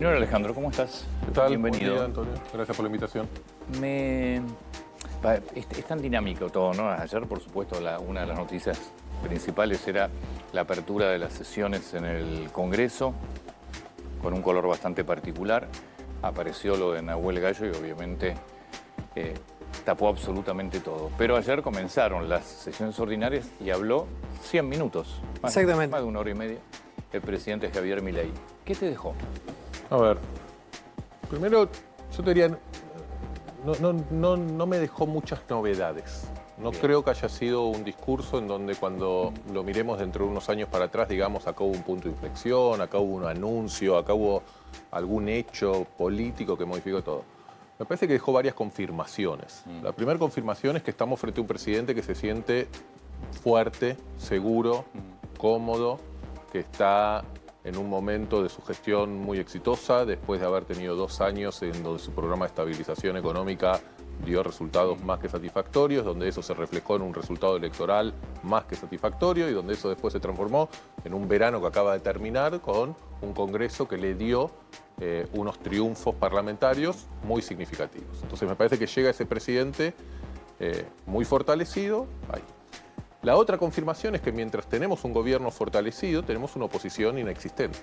Señor Alejandro, ¿cómo estás? ¿Qué tal? Bienvenido. Buen día, Antonio. Gracias por la invitación. Es tan dinámico todo, ¿no? Ayer, por supuesto, una de las noticias principales era la apertura de las sesiones en el Congreso, con un color bastante particular. Apareció lo de Nahuel Gallo y obviamente tapó absolutamente todo. Pero ayer comenzaron las sesiones ordinarias y habló 100 minutos. Exactamente. Más de una hora y media. El presidente Javier Milei. ¿Qué te dejó? A ver, primero yo te diría, no me dejó muchas novedades. No Bien. creo que haya sido un discurso en donde cuando lo miremos dentro de unos años para atrás, digamos, acá hubo un punto de inflexión, acá hubo un anuncio, acá hubo algún hecho político que modificó todo. Me parece que dejó varias confirmaciones. La primera confirmación es que estamos frente a un presidente que se siente fuerte, seguro, cómodo, que está en un momento de su gestión muy exitosa, después de haber tenido 2 años en donde su programa de estabilización económica dio resultados más que satisfactorios, donde eso se reflejó en un resultado electoral más que satisfactorio y donde eso después se transformó en un verano que acaba de terminar con un Congreso que le dio unos triunfos parlamentarios muy significativos. Entonces me parece que llega ese presidente muy fortalecido ahí. La otra confirmación es que mientras tenemos un gobierno fortalecido, tenemos una oposición inexistente.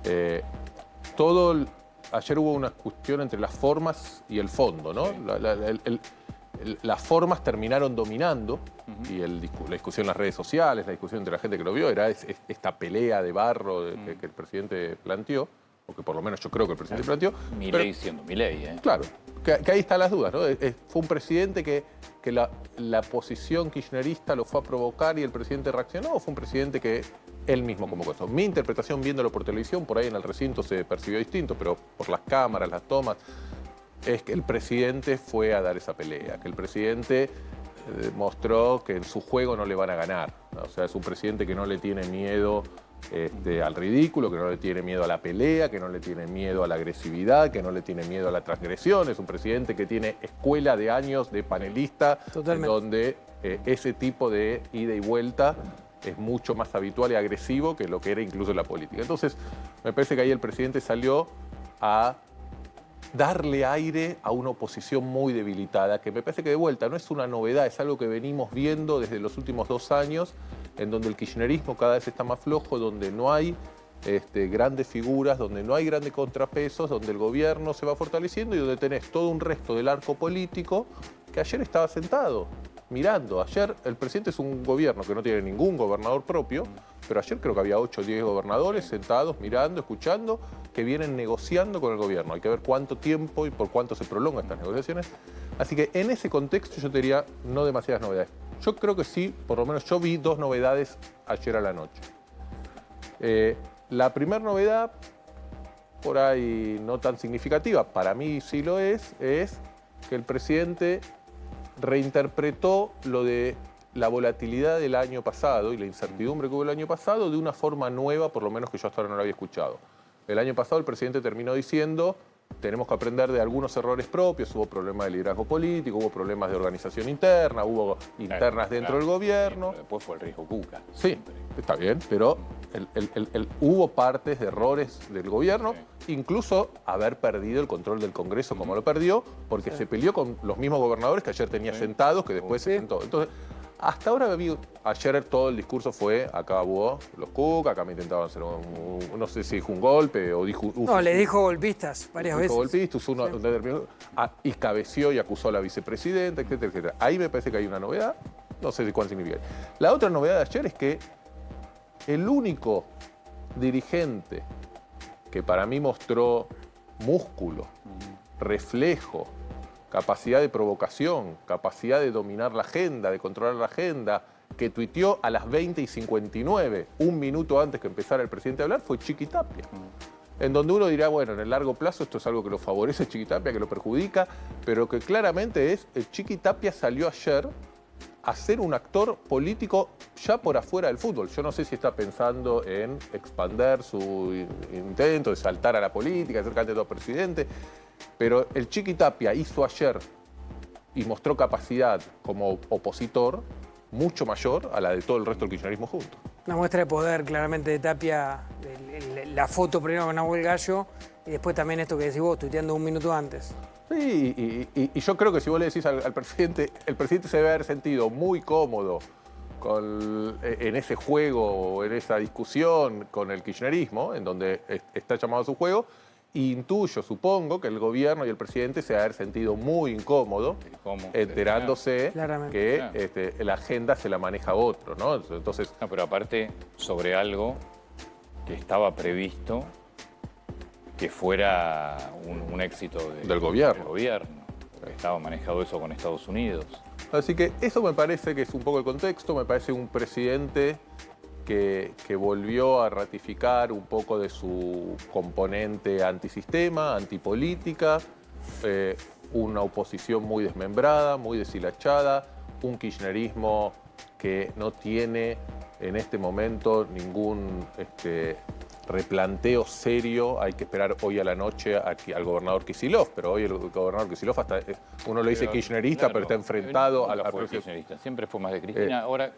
Ayer hubo una cuestión entre las formas y el fondo, ¿no? Sí. Las formas terminaron dominando y la discusión en las redes sociales, la discusión entre la gente que lo vio, era esta pelea de barro que el presidente planteó, o que por lo menos yo creo que el presidente planteó. Milei siendo Milei, ¿eh? Claro, que ahí están las dudas, ¿no? Fue un presidente que la posición kirchnerista lo fue a provocar y el presidente reaccionó, o fue un presidente que él mismo convocó eso. Mi interpretación viéndolo por televisión, por ahí en el recinto se percibió distinto, pero por las cámaras, las tomas, es que el presidente fue a dar esa pelea, que el presidente mostró que en su juego no le van a ganar, ¿no? O sea, es un presidente que no le tiene miedo al ridículo, que no le tiene miedo a la pelea, que no le tiene miedo a la agresividad, que no le tiene miedo a la transgresión. Es un presidente que tiene escuela de años de panelista, donde ese tipo de ida y vuelta es mucho más habitual y agresivo que lo que era incluso en la política. Entonces, me parece que ahí el presidente salió a darle aire a una oposición muy debilitada, que me parece que de vuelta no es una novedad, es algo que venimos viendo desde los últimos 2 años, en donde el kirchnerismo cada vez está más flojo, donde no hay grandes figuras, donde no hay grandes contrapesos, donde el gobierno se va fortaleciendo y donde tenés todo un resto del arco político que ayer estaba sentado, mirando. Ayer el presidente es un gobierno que no tiene ningún gobernador propio, pero ayer creo que había 8 o 10 gobernadores sentados, mirando, escuchando, que vienen negociando con el gobierno. Hay que ver cuánto tiempo y por cuánto se prolongan estas negociaciones. Así que en ese contexto yo te diría no demasiadas novedades. Yo creo que sí, por lo menos yo vi 2 novedades ayer a la noche. La primera novedad, por ahí no tan significativa, para mí sí lo es que el presidente reinterpretó lo de la volatilidad del año pasado y la incertidumbre que hubo el año pasado de una forma nueva, por lo menos que yo hasta ahora no la había escuchado. El año pasado el presidente terminó diciendo: tenemos que aprender de algunos errores propios, hubo problemas de liderazgo político, hubo problemas de organización interna, hubo internas dentro del gobierno. Sí, después fue el riesgo Cuca. Sí, está bien, pero hubo partes de errores del gobierno, incluso haber perdido el control del Congreso como lo perdió, porque se peleó con los mismos gobernadores que ayer tenía sentados, que después se sentó. Entonces, hasta ahora ayer todo el discurso fue: acá hubo los Cuca, acá me intentaban hacer no sé si dijo un golpe o dijo... No, le dijo golpistas varias veces. Golpistas, y cabeció y acusó a la vicepresidenta, etcétera, etcétera. Ahí me parece que hay una novedad, no sé cuál significa. La otra novedad de ayer es que el único dirigente que para mí mostró músculo, reflejo, capacidad de provocación, capacidad de dominar la agenda, de controlar la agenda, que tuiteó a las 20:59, un minuto antes que empezara el presidente a hablar, fue Chiqui Tapia. En donde uno dirá, bueno, en el largo plazo esto es algo que lo favorece Chiqui Tapia, que lo perjudica, pero que claramente Chiqui Tapia salió ayer a ser un actor político ya por afuera del fútbol. Yo no sé si está pensando en expander su intento de saltar a la política, de ser candidato a presidente, pero el Chiqui Tapia hizo ayer y mostró capacidad como opositor mucho mayor a la de todo el resto del kirchnerismo junto. Una muestra de poder claramente de Tapia, la foto primero con Nahuel Gallo y después también esto que decís vos, tuiteando un minuto antes. Sí, y yo creo que si vos le decís al presidente, el presidente se debe haber sentido muy cómodo en ese juego, en esa discusión con el kirchnerismo, en donde está llamado a su juego. Intuyo, supongo, que el gobierno y el presidente se debe haber sentido muy incómodo enterándose que la agenda se la maneja otro, ¿no? Entonces, no, pero aparte, sobre algo que estaba previsto que fuera un éxito del gobierno. Estaba manejado eso con Estados Unidos. Así que eso me parece que es un poco el contexto. Me parece un presidente que volvió a ratificar un poco de su componente antisistema, antipolítica, una oposición muy desmembrada, muy deshilachada, un kirchnerismo que no tiene en este momento ningún replanteo serio. Hay que esperar hoy a la noche al gobernador Kicillof, pero hoy el gobernador Kicillof, hasta uno le dice kirchnerista, claro, pero está enfrentado a la kirchnerista. Siempre fue más de Cristina. Ahora,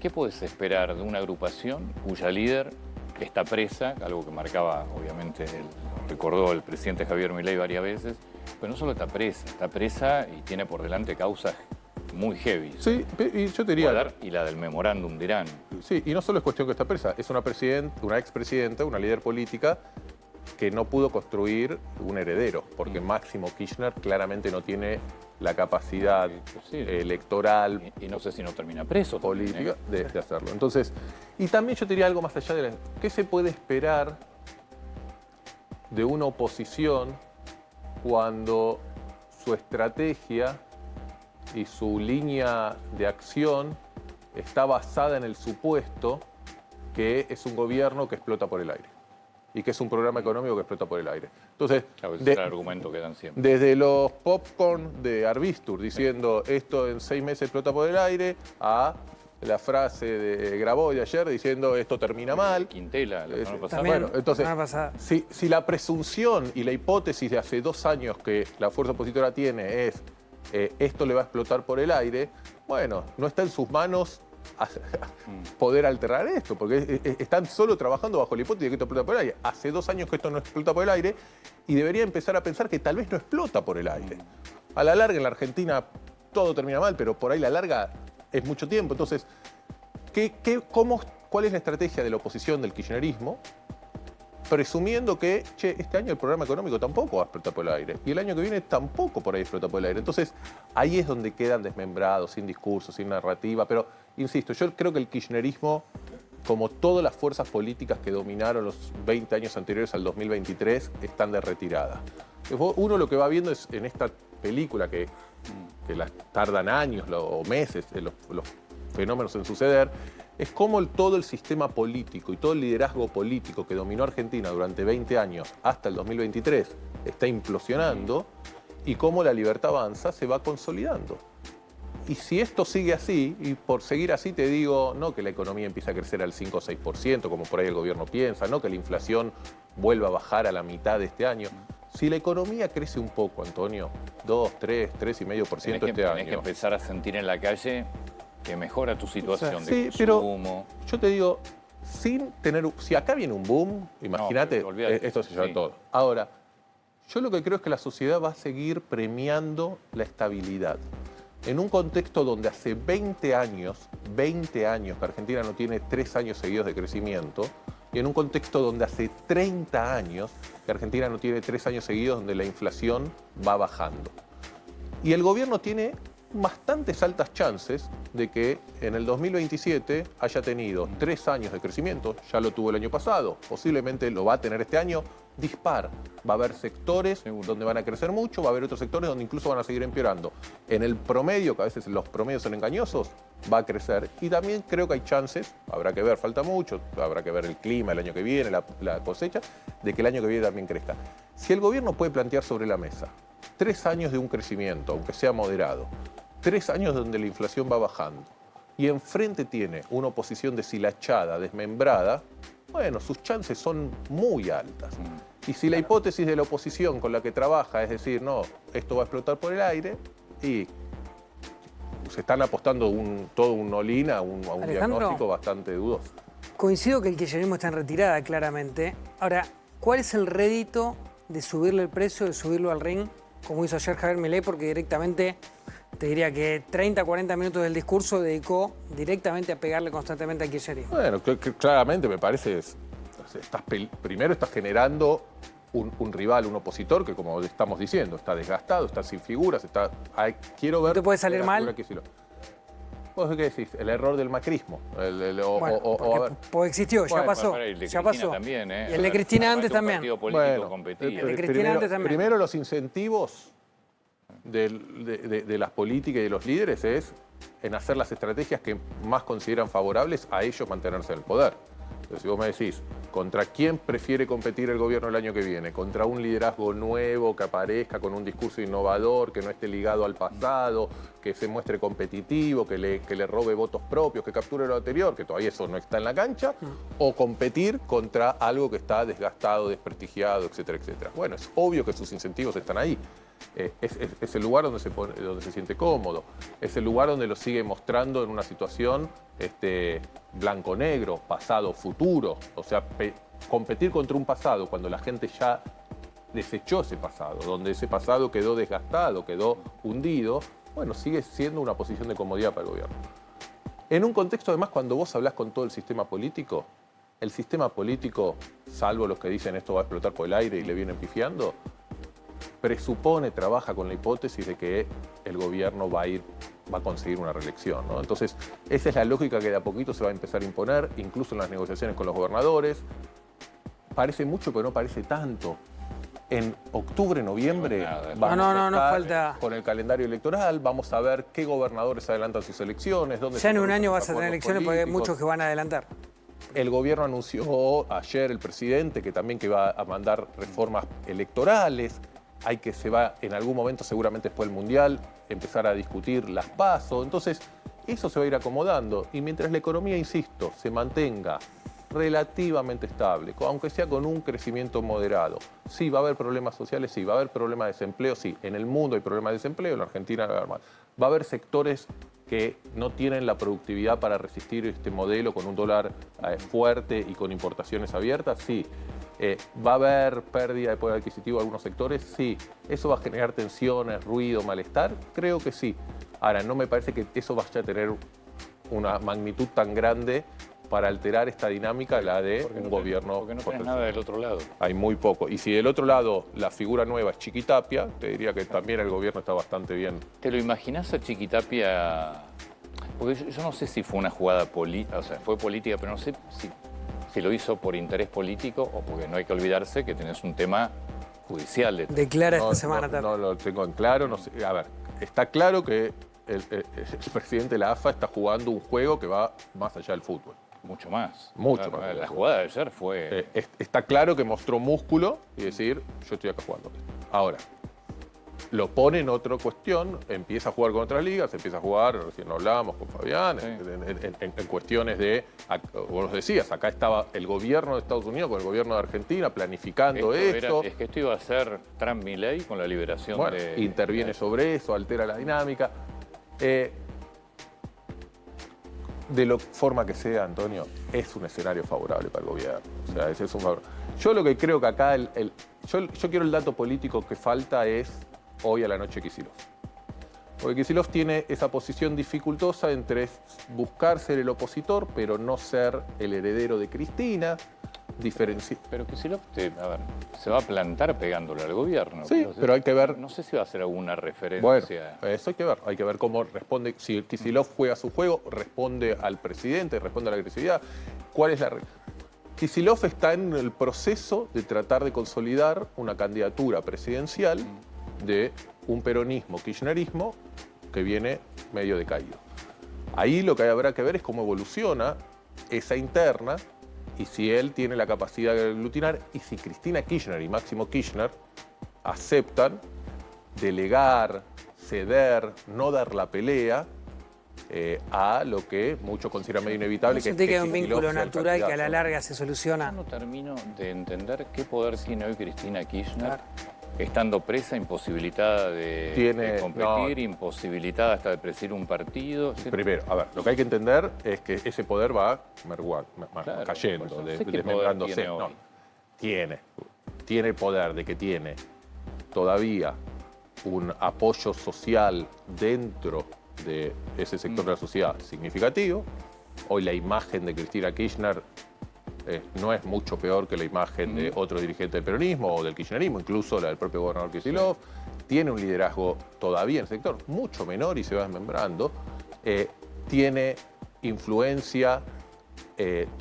¿qué podés esperar de una agrupación cuya líder está presa? Algo que marcaba, obviamente, recordó el presidente Javier Milei varias veces, pero no solo está presa y tiene por delante causas muy heavy. Sí, y yo te diría... Y la del memorándum de Irán. Sí, y no solo es cuestión que está presa, es una expresidenta, una líder política que no pudo construir un heredero, porque Máximo Kirchner claramente no tiene la capacidad electoral... Y no sé si no termina preso. Política de hacerlo. Entonces, y también yo te diría algo más allá de ¿qué se puede esperar de una oposición cuando su estrategia y su línea de acción está basada en el supuesto que es un gobierno que explota por el aire y que es un programa económico que explota por el aire? Entonces, claro, ese es el argumento que dan siempre. Desde los popcorn de Arbistur diciendo esto en 6 meses explota por el aire, a la frase de Grabois de ayer diciendo esto termina mal. Quintela, la semana pasada. Bueno, entonces, si la presunción y la hipótesis de hace 2 años que la fuerza opositora tiene es esto le va a explotar por el aire, bueno, no está en sus manos poder alterar esto, porque están solo trabajando bajo la hipótesis de que esto explota por el aire. Hace 2 años que esto no explota por el aire y debería empezar a pensar que tal vez no explota por el aire. A la larga en la Argentina todo termina mal, pero por ahí la larga es mucho tiempo. Entonces, ¿cuál es la estrategia de la oposición, del kirchnerismo? Presumiendo que, este año el programa económico tampoco va a explotar por el aire. Y el año que viene tampoco por ahí explota por el aire. Entonces, ahí es donde quedan desmembrados, sin discurso, sin narrativa. Pero, insisto, yo creo que el kirchnerismo, como todas las fuerzas políticas que dominaron los 20 años anteriores al 2023, están de retirada. Uno lo que va viendo es en esta película que tardan años o meses los fenómenos en suceder, es cómo todo el sistema político y todo el liderazgo político que dominó Argentina durante 20 años hasta el 2023 está implosionando y cómo la Libertad Avanza se va consolidando. Y si esto sigue así, y por seguir así te digo, no que la economía empiece a crecer al 5 o 6%, como por ahí el gobierno piensa, no que la inflación vuelva a bajar a la mitad de este año. Si la economía crece un poco, Antonio, 2, 3, 3,5% este año. Tenés que empezar a sentir en la calle que mejora tu situación de consumo. Pero yo te digo, si acá viene un boom, imagínate, esto se lleva todo. Ahora, yo lo que creo es que la sociedad va a seguir premiando la estabilidad. En un contexto donde hace 20 años que Argentina no tiene 3 años seguidos de crecimiento, y en un contexto donde hace 30 años que Argentina no tiene 3 años seguidos donde la inflación va bajando. Y el gobierno tiene bastantes altas chances de que en el 2027 haya tenido 3 años de crecimiento, ya lo tuvo el año pasado, posiblemente lo va a tener este año, dispar. Va a haber sectores donde van a crecer mucho, va a haber otros sectores donde incluso van a seguir empeorando. En el promedio, que a veces los promedios son engañosos, va a crecer. Y también creo que hay chances, habrá que ver, falta mucho, habrá que ver el clima el año que viene, la cosecha, de que el año que viene también crezca. Si el gobierno puede plantear sobre la mesa 3 años de un crecimiento, aunque sea moderado, 3 años donde la inflación va bajando, y enfrente tiene una oposición deshilachada, desmembrada, bueno, sus chances son muy altas. Y si la hipótesis de la oposición con la que trabaja es decir, no, esto va a explotar por el aire, y se están apostando todo un all-in a un diagnóstico bastante dudoso. Coincido que el kirchnerismo está en retirada, claramente. Ahora, ¿cuál es el rédito de subirle el precio, de subirlo al ring, como hizo ayer Javier Milei? Porque directamente, te diría que 30, 40 minutos del discurso dedicó directamente a pegarle constantemente al kirchnerismo. Bueno, claramente me parece, primero estás generando un rival, un opositor que, como estamos diciendo, está desgastado, está sin figuras, quiero ver... ¿No te puede salir mal? ¿Vos qué decís? El error del macrismo. Pues existió, ya pasó. Ya pasó. También, y el de Cristina antes también. El de Cristina antes también. Primero los incentivos de las políticas y de los líderes es en hacer las estrategias que más consideran favorables a ellos mantenerse en el poder. Entonces, si vos me decís, ¿contra quién prefiere competir el gobierno el año que viene? ¿Contra un liderazgo nuevo que aparezca con un discurso innovador, que no esté ligado al pasado, que se muestre competitivo, que le robe votos propios, que capture lo anterior, que todavía eso no está en la cancha? ¿O competir contra algo que está desprestigiado, etcétera, etcétera? Bueno, es obvio que sus incentivos están ahí. Es el lugar donde se siente cómodo, es el lugar donde lo sigue mostrando en una situación blanco-negro, pasado-futuro. O sea, competir contra un pasado cuando la gente ya desechó ese pasado, donde ese pasado quedó desgastado, quedó hundido, bueno, sigue siendo una posición de comodidad para el gobierno. En un contexto, además, cuando vos hablás con todo el sistema político, salvo los que dicen esto va a explotar por el aire y le vienen pifiando, trabaja con la hipótesis de que el gobierno va a conseguir una reelección, ¿no? Entonces, esa es la lógica que de a poquito se va a empezar a imponer, incluso en las negociaciones con los gobernadores. Parece mucho, pero no parece tanto. En octubre, noviembre, vamos a estar falta... con el calendario electoral, vamos a ver qué gobernadores adelantan sus elecciones. Ya en un año vas a tener elecciones porque hay muchos que van a adelantar. El gobierno anunció ayer, el presidente, que va a mandar reformas electorales. Se va en algún momento, seguramente después del Mundial, empezar a discutir las PASO. Entonces, eso se va a ir acomodando. Y mientras la economía, insisto, se mantenga relativamente estable, aunque sea con un crecimiento moderado. Sí, va a haber problemas sociales, sí, va a haber problemas de desempleo, sí. En el mundo hay problemas de desempleo, en la Argentina va a haber más. Va a haber sectores que no tienen la productividad para resistir este modelo con un dólar fuerte y con importaciones abiertas, sí. ¿Va a haber pérdida de poder adquisitivo en algunos sectores? Sí. ¿Eso va a generar tensiones, ruido, malestar? Creo que sí. Ahora, no me parece que eso vaya a tener una magnitud tan grande para alterar esta dinámica, la de un gobierno... Porque no tenés nada del otro lado. Hay muy poco. Y si del otro lado la figura nueva es Chiquitapia, te diría que también el gobierno está bastante bien. ¿Te lo imaginás a Chiquitapia? Porque yo no sé si fue una jugada política, o sea, fue política, pero no sé si lo hizo por interés político o porque no hay que olvidarse que tenés un tema judicial. Declara esta semana también. No lo tengo en claro. No sé. A ver, está claro que el presidente de la AFA está jugando un juego que va más allá del fútbol. Mucho más. Mucho más. La jugada de ayer fue... Está claro que mostró músculo y decir, yo estoy acá jugando. Ahora, lo pone en otra cuestión, empieza a jugar con otras ligas, empieza a jugar, recién lo hablábamos con Fabián, sí, en cuestiones de, vos decías, acá estaba el gobierno de Estados Unidos con el gobierno de Argentina planificando esto. Es que esto iba a ser Trump-Milei con la liberación interviene sobre eso, altera la dinámica. De la forma que sea, Antonio, es un escenario favorable para el gobierno. O sea, es un favor. Yo lo que creo que acá, yo quiero el dato político que falta es hoy a la noche Kicillof. Porque Kicillof tiene esa posición dificultosa entre buscar ser el opositor, pero no ser el heredero de Cristina. Pero Kicillof, se va a plantar pegándole al gobierno. Sí, pero hay que ver... No sé si va a hacer alguna referencia. Bueno, eso hay que ver cómo responde. Si Kicillof juega su juego, responde al presidente, responde a la agresividad. ¿Cuál es la regla? Kicillof está en el proceso de tratar de consolidar una candidatura presidencial de un peronismo, kirchnerismo, que viene medio decaído. Ahí lo que habrá que ver es cómo evoluciona esa interna y si él tiene la capacidad de aglutinar y si Cristina Kirchner y Máximo Kirchner aceptan delegar, ceder, no dar la pelea a lo que muchos consideran medio inevitable. Que hay un vínculo natural que a la larga se soluciona. No termino de entender qué poder tiene hoy Cristina Kirchner estando presa, imposibilitada de competir, imposibilitada hasta de presidir un partido. Primero, a ver, lo que hay que entender es que ese poder va cayendo, desmembrándose. No, tiene el poder de que tiene todavía un apoyo social dentro de ese sector de la sociedad significativo. Hoy la imagen de Cristina Kirchner no es mucho peor que la imagen de otro dirigente del peronismo o del kirchnerismo, incluso la del propio gobernador Kicillof. Tiene un liderazgo todavía en el sector mucho menor y se va desmembrando. Tiene influencia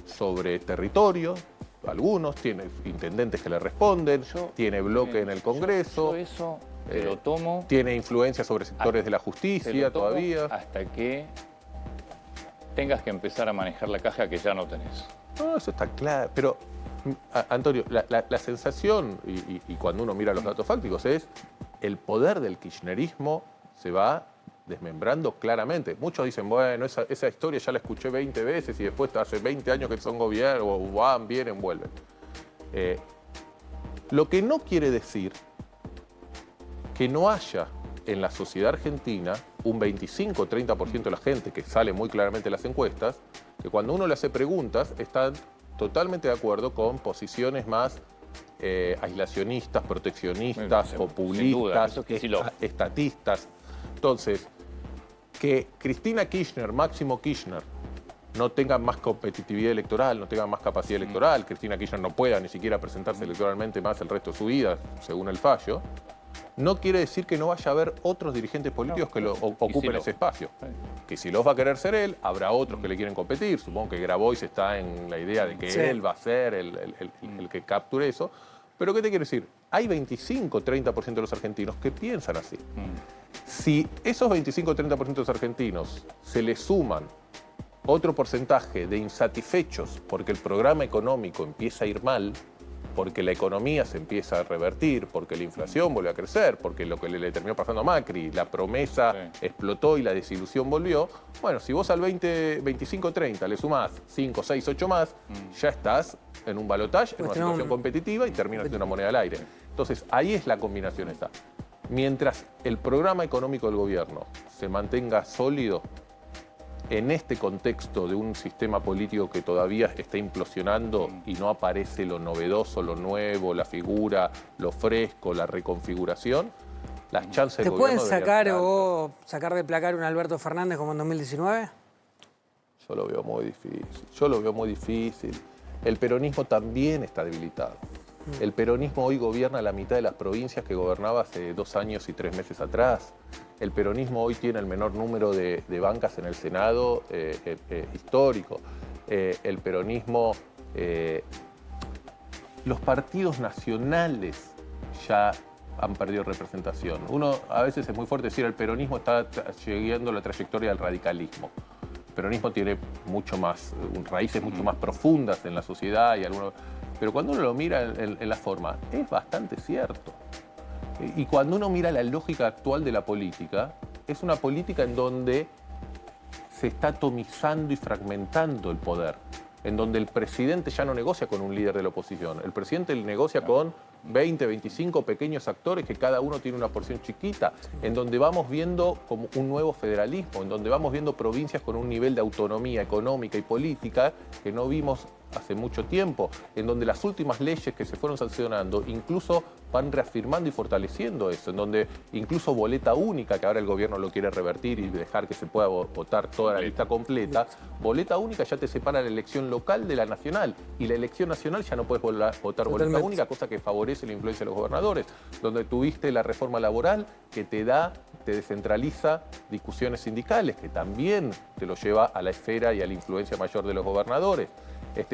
sobre territorios, algunos, tiene intendentes que le responden, tiene bloque en el Congreso. Yo eso te lo tomo. Tiene influencia sobre sectores de la justicia todavía. Hasta que tengas que empezar a manejar la caja que ya no tenés. No, eso está claro. Pero, Antonio, la sensación, y cuando uno mira los datos fácticos, es el poder del kirchnerismo se va desmembrando claramente. Muchos dicen, bueno, esa historia ya la escuché 20 veces y después hace 20 años que son gobierno, o van, vienen, vuelven. Lo que no quiere decir que no haya en la sociedad argentina un 25 o 30% de la gente, que sale muy claramente en las encuestas, que cuando uno le hace preguntas están totalmente de acuerdo con posiciones más aislacionistas, proteccionistas, populistas, estatistas. Entonces, que Cristina Kirchner, Máximo Kirchner, no tenga más competitividad electoral, no tenga más capacidad electoral, Cristina Kirchner no pueda ni siquiera presentarse electoralmente más el resto de su vida, según el fallo, no quiere decir que no vaya a haber otros dirigentes políticos que ocupen ese espacio. Kicillof va a querer ser él, habrá otros que le quieren competir. Supongo que Grabois está en la idea de que él va a ser el que capture eso. Pero ¿qué te quiero decir? Hay 25-30% de los argentinos que piensan así. Si esos 25-30% de los argentinos se le suman otro porcentaje de insatisfechos porque el programa económico empieza a ir mal, porque la economía se empieza a revertir, porque la inflación vuelve a crecer, porque lo que le terminó pasando a Macri, la promesa explotó y la desilusión volvió. Bueno, si vos al 25-30 le sumás 5, 6, 8 más, ya estás en un balotaje, en una situación competitiva y terminas de una moneda al aire. Entonces, ahí es la combinación esta. Mientras el programa económico del gobierno se mantenga sólido, en este contexto de un sistema político que todavía está implosionando y no aparece lo novedoso, lo nuevo, la figura, lo fresco, la reconfiguración, las chances del gobierno... ¿Te pueden sacar de placar un Alberto Fernández como en 2019? Yo lo veo muy difícil. El peronismo también está debilitado. El peronismo hoy gobierna la mitad de las provincias que gobernaba hace 2 años y 3 meses atrás. El peronismo hoy tiene el menor número de bancas en el Senado histórico. El peronismo... los partidos nacionales ya han perdido representación. Uno a veces es muy fuerte decir el peronismo está siguiendo la trayectoria del radicalismo. El peronismo tiene mucho más, raíces mucho más profundas en la sociedad y algunos... Pero cuando uno lo mira en la forma, es bastante cierto. Y cuando uno mira la lógica actual de la política, es una política en donde se está atomizando y fragmentando el poder, en donde el presidente ya no negocia con un líder de la oposición, el presidente negocia con 20, 25 pequeños actores que cada uno tiene una porción chiquita, en donde vamos viendo como un nuevo federalismo, en donde vamos viendo provincias con un nivel de autonomía económica y política que no vimos hace mucho tiempo, en donde las últimas leyes que se fueron sancionando incluso van reafirmando y fortaleciendo eso, en donde incluso boleta única, que ahora el gobierno lo quiere revertir y dejar que se pueda votar toda la lista completa, boleta única ya te separa la elección local de la nacional, y la elección nacional ya no puedes votar boleta única, cosa que favorece la influencia de los gobernadores, donde tuviste la reforma laboral que te descentraliza discusiones sindicales, que también te lo lleva a la esfera y a la influencia mayor de los gobernadores.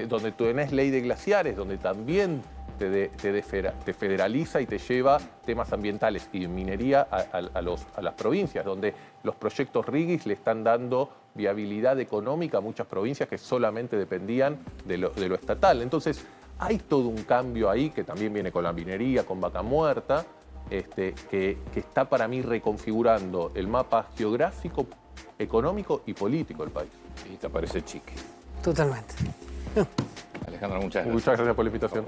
Donde tú tenés ley de glaciares, donde también te federaliza y te lleva temas ambientales y minería a las provincias, donde los proyectos RIGIS le están dando viabilidad económica a muchas provincias que solamente dependían de lo estatal. Entonces, hay todo un cambio ahí que también viene con la minería, con Vaca Muerta, que está para mí reconfigurando el mapa geográfico, económico y político del país. Y te parece chique. Totalmente. Alejandro, muchas gracias. Muchas gracias por la invitación.